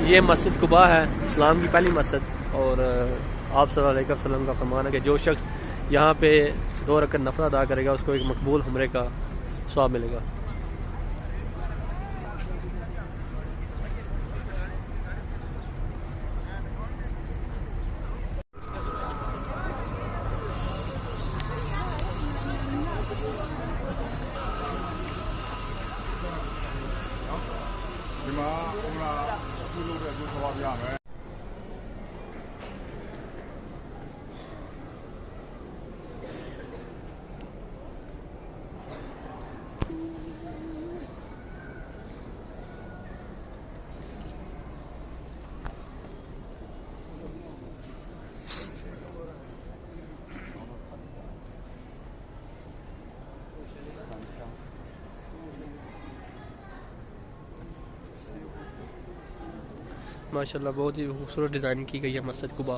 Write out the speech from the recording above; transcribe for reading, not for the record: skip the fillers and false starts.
ये मस्जिद कुबा है, इस्लाम की पहली मस्जिद। और आप सल्लल्लाहु अलैहि वसल्लम का फरमान है कि जो शख्स यहाँ पे 2 रकअत नफल अदा करेगा उसको एक मकबूल उम्रे का सवाब मिलेगा। माशाल्लाह बहुत ही खूबसूरत डिज़ाइन की गई है मस्जिद कुबा।